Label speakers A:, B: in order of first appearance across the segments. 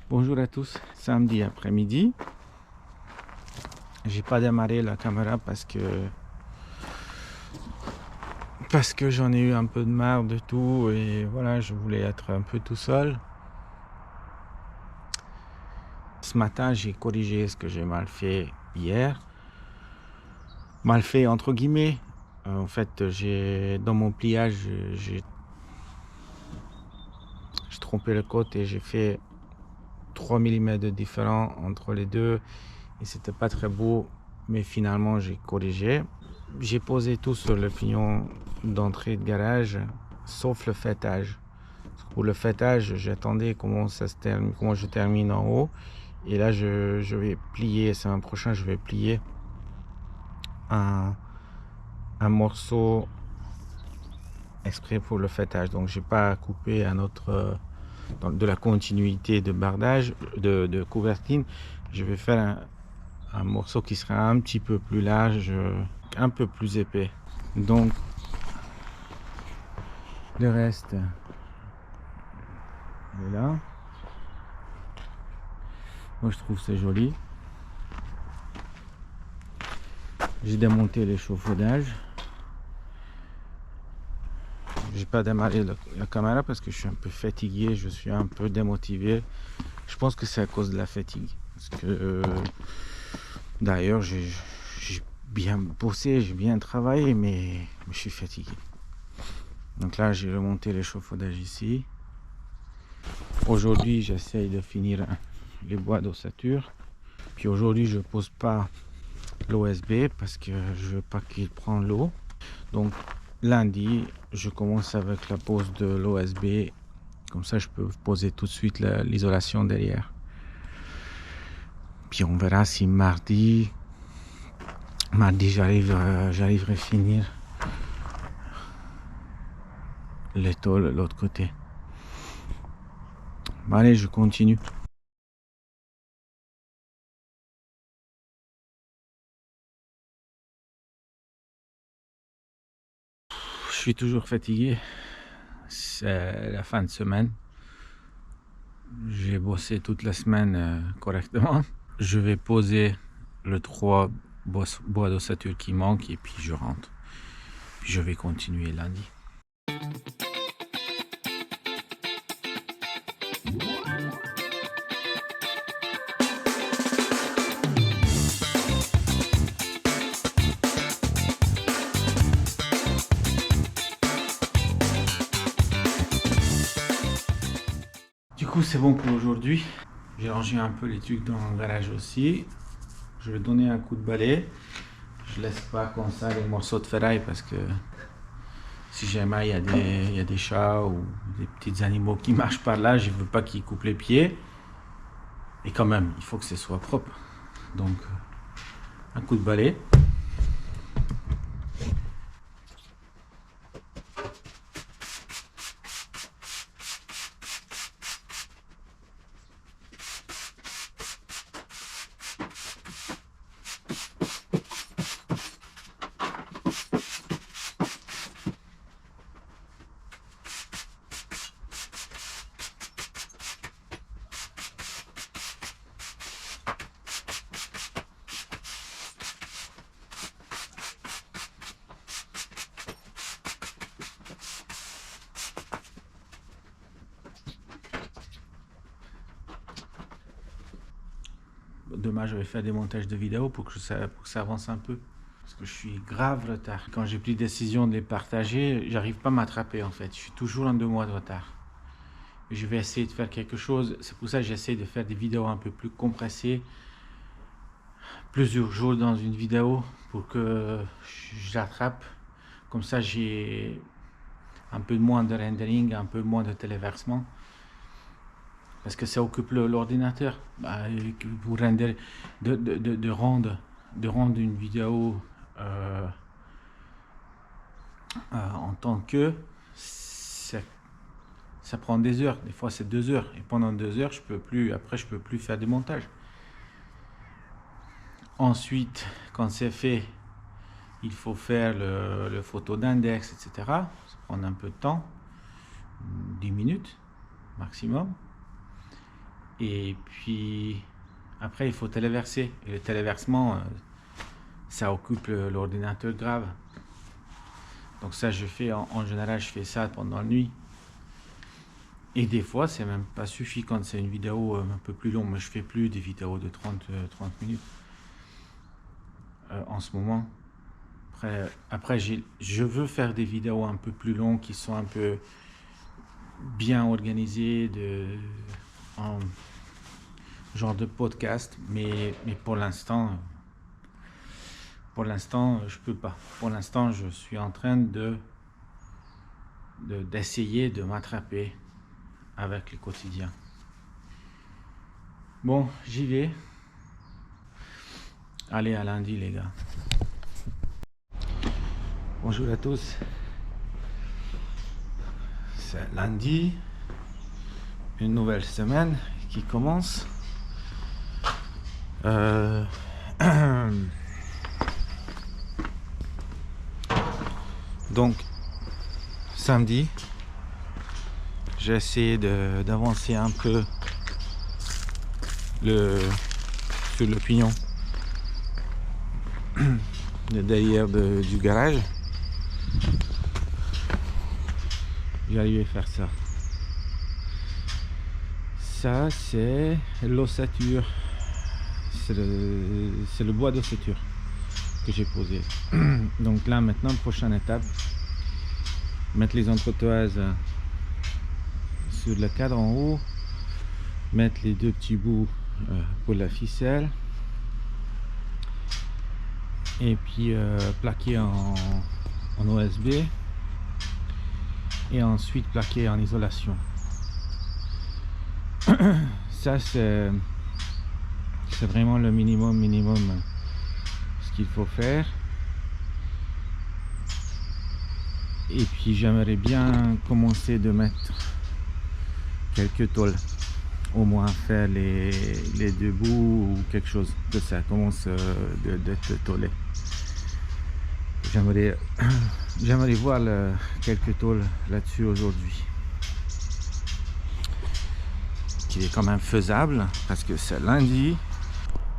A: Bonjour à tous, samedi après-midi. J'ai pas démarré la caméra parce que j'en ai eu un peu de marre de tout et voilà, je voulais être un peu tout seul. Ce matin, j'ai corrigé ce que j'ai mal fait hier. Mal fait entre guillemets. En fait, dans mon pliage, j'ai trompé le côte et j'ai fait 3 mm de différence entre les deux et c'était pas très beau, mais finalement j'ai corrigé. J'ai posé tout sur le pignon d'entrée de garage, sauf le fêtage. Pour le fêtage, j'attendais comment je termine en haut. Et là, je vais plier, c'est un prochain, je vais plier un morceau exprès pour le fêtage. Donc, j'ai pas coupé un autre de la continuité de bardage, de couvertine. Je vais faire un morceau qui sera un petit peu plus large, un peu plus épais. Donc, le reste est là. Moi, je trouve c'est joli. J'ai démonté l'échafaudage. J'ai pas démarré la caméra parce que je suis un peu fatigué, je suis un peu démotivé. Je pense que c'est à cause de la fatigue. Parce que d'ailleurs, j'ai bien bossé, j'ai bien travaillé, mais je suis fatigué. Donc là, j'ai remonté l'échafaudage ici. Aujourd'hui, j'essaye de finir les bois d'ossature. Puis aujourd'hui, je pose pas l'OSB parce que je veux pas qu'il prenne l'eau. Donc lundi, je commence avec la pose de l'OSB. Comme ça, je peux poser tout de suite l'isolation derrière. Puis on verra si mardi j'arriverai à finir les tôles de l'autre côté. Bon, allez, je continue. Je suis toujours fatigué. C'est la fin de semaine. J'ai bossé toute la semaine correctement. Je vais poser le 3 bois d'ossature qui manque et puis je rentre. Puis je vais continuer lundi. Du coup, c'est bon pour aujourd'hui. J'ai rangé un peu les trucs dans le garage aussi. Je vais donner un coup de balai. Je laisse pas comme ça les morceaux de ferraille parce que si jamais il y a des chats ou des petits animaux qui marchent par là, je veux pas qu'ils coupent les pieds. Et quand même, il faut que ce soit propre. Donc, un coup de balai. Demain, je vais faire des montages de vidéos pour que ça avance un peu. Parce que je suis grave retard. Quand j'ai pris décision de les partager, j'arrive pas à m'attraper en fait. Je suis toujours en 2 mois de retard. Je vais essayer de faire quelque chose. C'est pour ça que j'essaie de faire des vidéos un peu plus compressées. Plusieurs jours dans une vidéo pour que j'attrape. Comme ça, j'ai un peu moins de rendering, un peu moins de téléversement. Parce que ça occupe l'ordinateur. Pour render, de rendre une vidéo en tant que ça prend des heures, des fois c'est 2 heures et pendant 2 heures je peux plus faire des montages. Ensuite, quand c'est fait, il faut faire le photo d'index, etc. Ça prend un peu de temps, 10 minutes maximum. Et puis après il faut téléverser. Et le téléversement, ça occupe l'ordinateur grave. Donc ça je fais en général, je fais ça pendant la nuit. Et des fois c'est même pas suffi quand c'est une vidéo un peu plus longue. Mais je fais plus des vidéos de 30 minutes en ce moment. Après je veux faire des vidéos un peu plus longues qui sont un peu bien organisées, en genre de podcast, mais pour l'instant je peux pas. Pour l'instant je suis en train d'essayer de m'attraper avec le quotidien. Bon, j'y vais. Allez, à lundi les gars. Bonjour à tous. C'est lundi, une nouvelle semaine qui commence. Donc samedi, j'ai essayé d'avancer un peu sur le pignon de derrière du garage. J'ai arrivé à faire ça. Ça c'est l'ossature, c'est le bois d'ossature que j'ai posé. Donc là maintenant, prochaine étape, mettre les entretoises sur le cadre en haut, mettre les deux petits bouts pour la ficelle, et puis plaquer en OSB, et ensuite plaquer en isolation. Ça c'est vraiment le minimum ce qu'il faut faire. Et puis j'aimerais bien commencer de mettre quelques tôles, au moins faire les deux bouts ou quelque chose que ça commence d'être tôlé. J'aimerais voir quelques tôles là-dessus aujourd'hui, qui est quand même faisable parce que c'est lundi,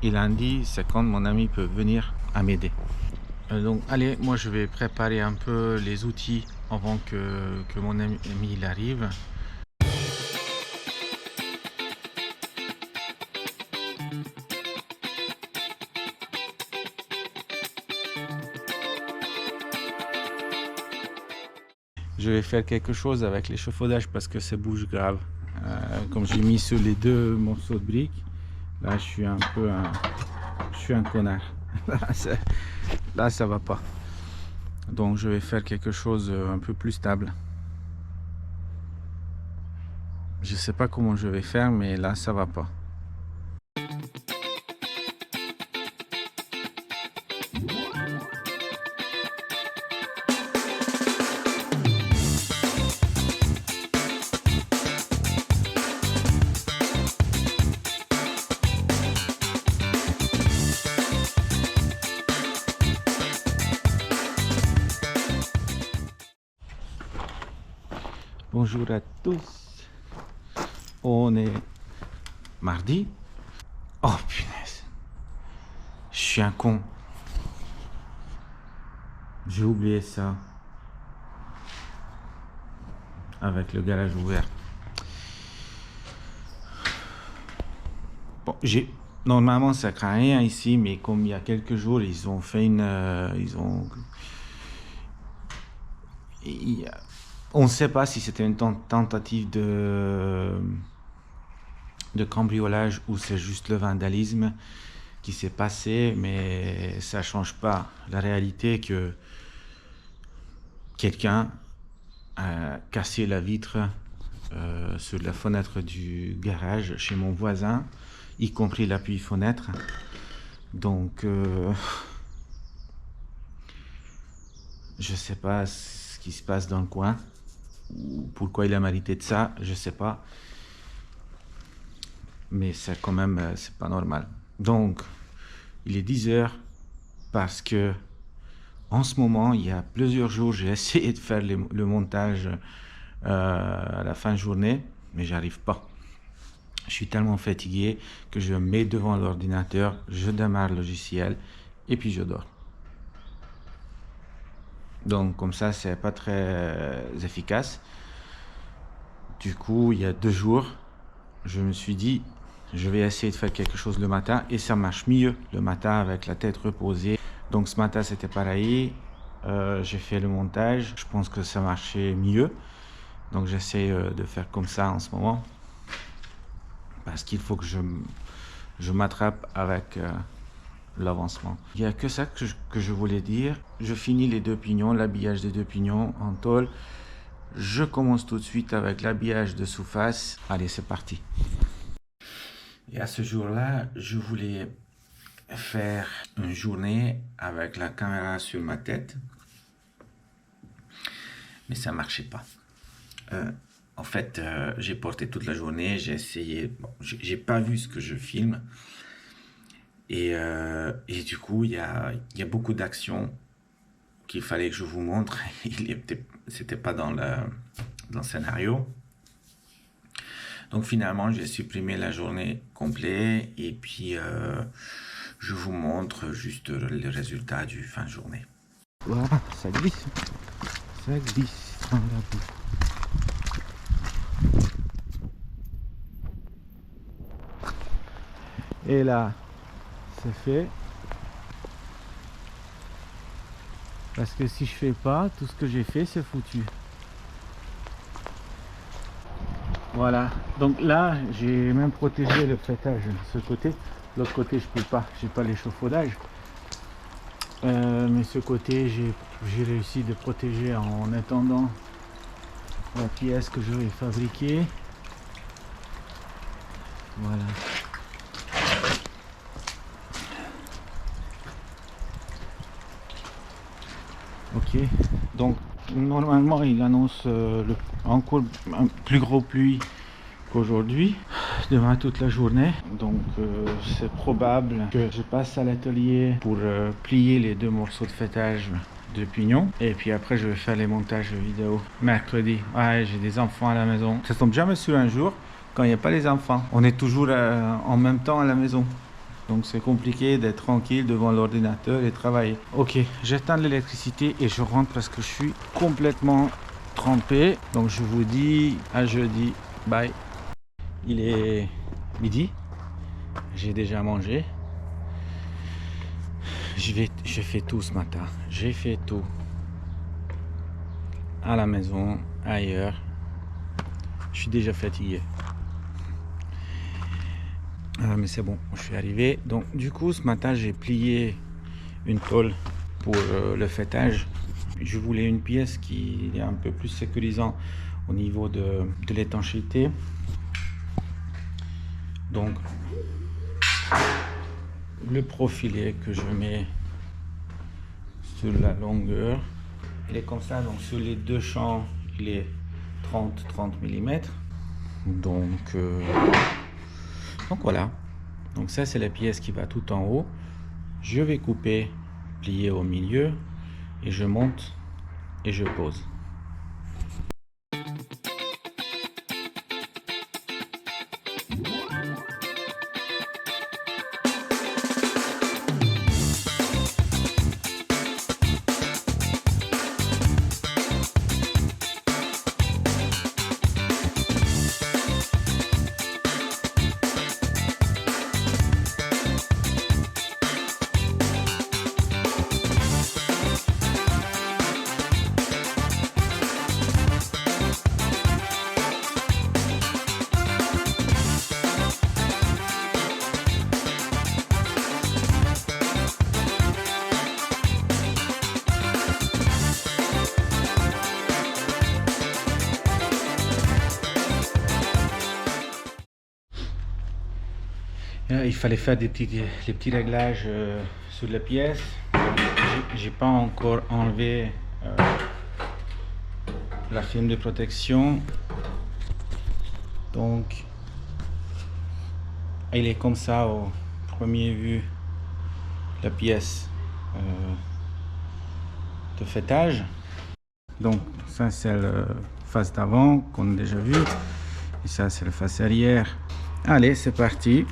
A: et lundi c'est quand mon ami peut venir à m'aider. Donc allez, moi je vais préparer un peu les outils avant que mon ami il arrive. Je vais faire quelque chose avec l'échafaudage parce que ça bouge grave. Comme j'ai mis sur les deux morceaux de briques, là je suis un connard. Là ça va pas. Donc je vais faire quelque chose un peu plus stable. Je sais pas comment je vais faire, mais là ça va pas. Bonjour à tous. On est mardi. Oh punaise. Je suis un con. J'ai oublié ça. Avec le garage ouvert. Bon, normalement ça craint rien ici, mais comme il y a quelques jours ils ont fait on ne sait pas si c'était une tentative de cambriolage ou c'est juste le vandalisme qui s'est passé, mais ça change pas la réalité que quelqu'un a cassé la vitre sur la fenêtre du garage chez mon voisin, y compris l'appui-fenêtre. Donc je sais pas ce qui se passe dans le coin ou pourquoi il a mérité de ça, je sais pas, mais c'est quand même c'est pas normal. Donc il est 10h parce que en ce moment il y a plusieurs jours j'ai essayé de faire le montage à la fin de journée, mais j'arrive pas. Je suis tellement fatigué que je me mets devant l'ordinateur, je démarre le logiciel et puis je dors. Donc comme ça, c'est pas très efficace. Du coup, il y a 2 jours, je me suis dit, je vais essayer de faire quelque chose le matin et ça marche mieux le matin avec la tête reposée. Donc ce matin, c'était pareil. J'ai fait le montage. Je pense que ça marchait mieux. Donc j'essaie de faire comme ça en ce moment. Parce qu'il faut que je m'attrape avec l'avancement. Il n'y a que ça que je voulais dire. Je finis les 2 pignons, l'habillage des 2 pignons en tôle. Je commence tout de suite avec l'habillage de sous-face. Allez, c'est parti. Et à ce jour-là, je voulais faire une journée avec la caméra sur ma tête. Mais ça ne marchait pas. En fait, j'ai porté toute la journée, j'ai essayé. Bon, j'ai pas vu ce que je filme. Et du coup, il y a beaucoup d'actions qu'il fallait que je vous montre. C'était pas dans le scénario. Donc finalement, j'ai supprimé la journée complète et puis je vous montre juste les résultats du fin de journée. Voilà, ça glisse dans la boue. Et là, c'est fait. Parce que si je fais pas, tout ce que j'ai fait, c'est foutu. Voilà, donc là j'ai même protégé le fêtage de ce côté. L'autre côté je peux pas, j'ai pas l'échafaudage. Mais ce côté j'ai réussi de protéger en attendant la pièce que je vais fabriquer. Voilà. Ok, donc normalement il annonce encore un plus gros pluie qu'aujourd'hui, demain toute la journée. Donc c'est probable que je passe à l'atelier pour plier les 2 morceaux de fêtage de pignon. Et puis après je vais faire les montages vidéo mercredi. Ouais, j'ai des enfants à la maison. Ça tombe jamais sur un jour quand il n'y a pas les enfants. On est toujours en même temps à la maison. Donc c'est compliqué d'être tranquille devant l'ordinateur et travailler. Ok, j'éteins l'électricité et je rentre parce que je suis complètement trempé. Donc je vous dis à jeudi. Bye. Il est midi. J'ai déjà mangé. J'ai fait tout ce matin. J'ai fait tout. À la maison, ailleurs. Je suis déjà fatigué. Mais c'est bon, je suis arrivé. Donc du coup ce matin j'ai plié une tôle pour le fêtage. Je voulais une pièce qui est un peu plus sécurisant au niveau de l'étanchéité. Donc le profilé que je mets sur la longueur, il est comme ça. Donc sur les 2 champs il est 30 mm. Donc voilà, donc ça c'est la pièce qui va tout en haut. Je vais couper, plier au milieu et je monte et je pose. Il fallait faire les petits réglages sur la pièce. J'ai pas encore enlevé la film de protection. Donc il est comme ça au premier vue, la pièce de fêtage. Donc ça c'est la face d'avant qu'on a déjà vu, et ça c'est la face arrière Allez, c'est parti.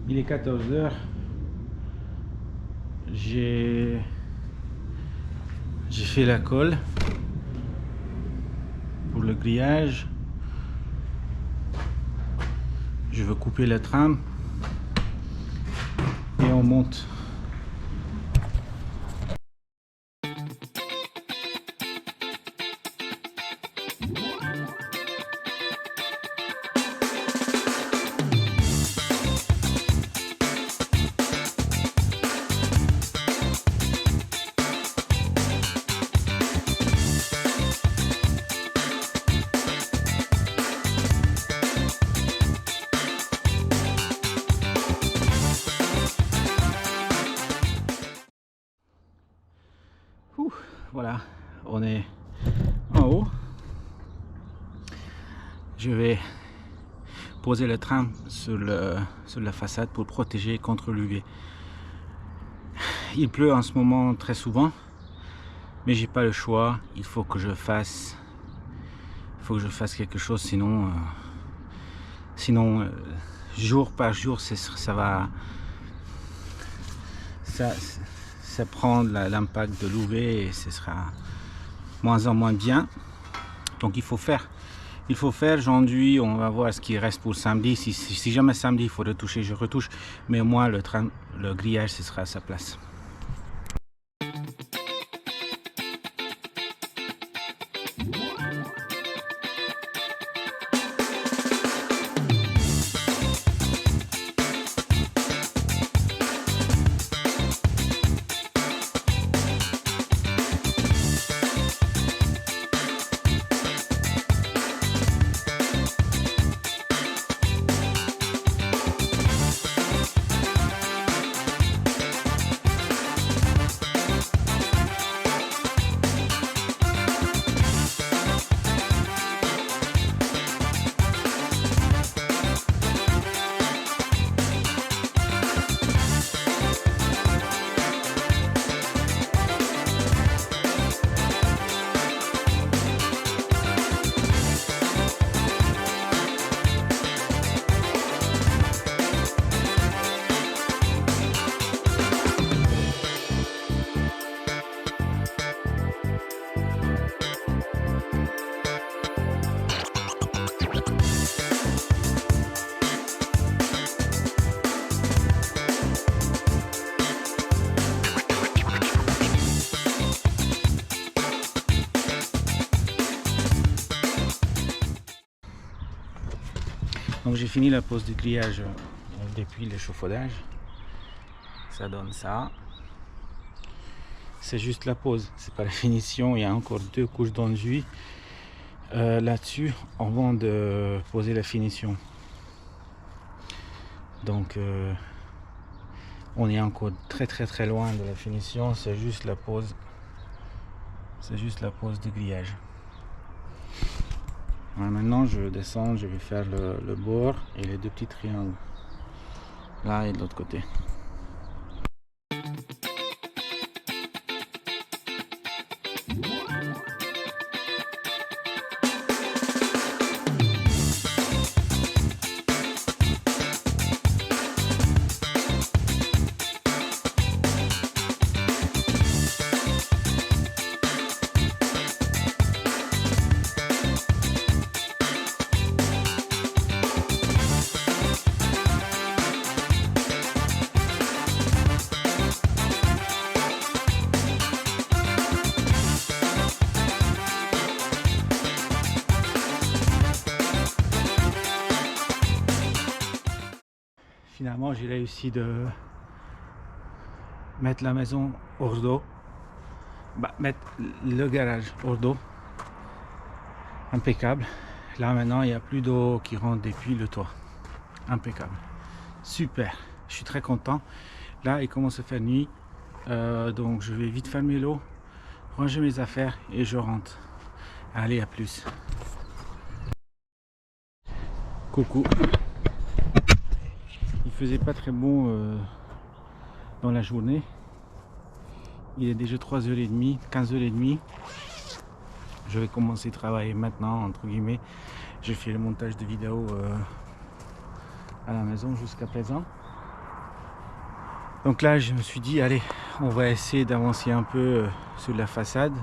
A: Il est 14 h. J'ai fait la colle pour le grillage. Je veux couper la trame et on monte. Voilà, on est en haut. Je vais poser le trame sur la façade pour protéger contre l'UV. Il pleut en ce moment très souvent, mais j'ai pas le choix. Il faut que je fasse quelque chose, sinon jour par jour ça prend l'impact de l'UV et ce sera moins en moins bien. Donc il faut faire aujourd'hui. On va voir ce qui reste pour samedi. Si jamais samedi il faut retoucher, je retouche, mais au moins le grillage ce sera à sa place. Donc j'ai fini la pose du grillage depuis l'échafaudage. Ça donne ça. C'est juste la pose, c'est pas la finition. Il y a encore 2 couches d'enduit là-dessus avant de poser la finition. Donc on est encore très loin de la finition. C'est juste la pose. C'est juste la pose du grillage. Alors maintenant je descends, je vais faire le bord et les 2 petits triangles là et de l'autre côté. Finalement, j'ai réussi de mettre la maison hors d'eau, mettre le garage hors d'eau, impeccable. Là maintenant, il n'y a plus d'eau qui rentre depuis le toit. impeccable. Super, je suis très content. Là, il commence à faire nuit, donc je vais vite fermer l'eau, ranger mes affaires et je rentre. Allez, à plus. Coucou. Il faisait pas très bon dans la journée. Il est déjà 3h30, 15h30. Je vais commencer à travailler maintenant, entre guillemets. J'ai fait le montage de vidéos à la maison jusqu'à présent. Donc là, je me suis dit, allez, on va essayer d'avancer un peu sur la façade.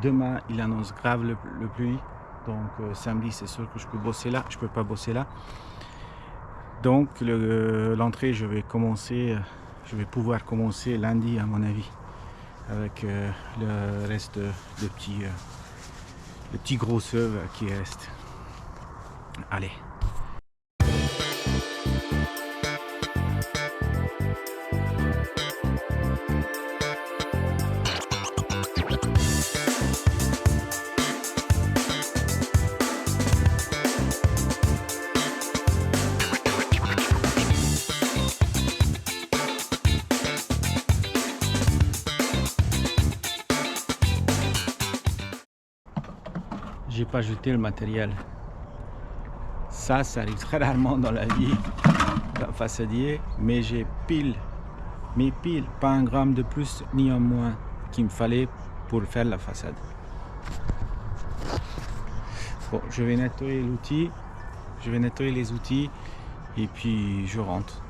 A: Demain, il annonce grave le pluie. Donc samedi, c'est sûr que je peux bosser là. Je peux pas bosser là. Donc l'entrée, je vais pouvoir commencer lundi à mon avis. Avec le reste de petits gros œuvres qui restent. Allez. J'ai pas jeté le matériel. Ça arrive très rarement dans la vie d'un façadier, mais j'ai pile, pas un gramme de plus ni un moins qu'il me fallait pour faire la façade. Bon, je vais nettoyer l'outil, je vais nettoyer les outils et puis je rentre.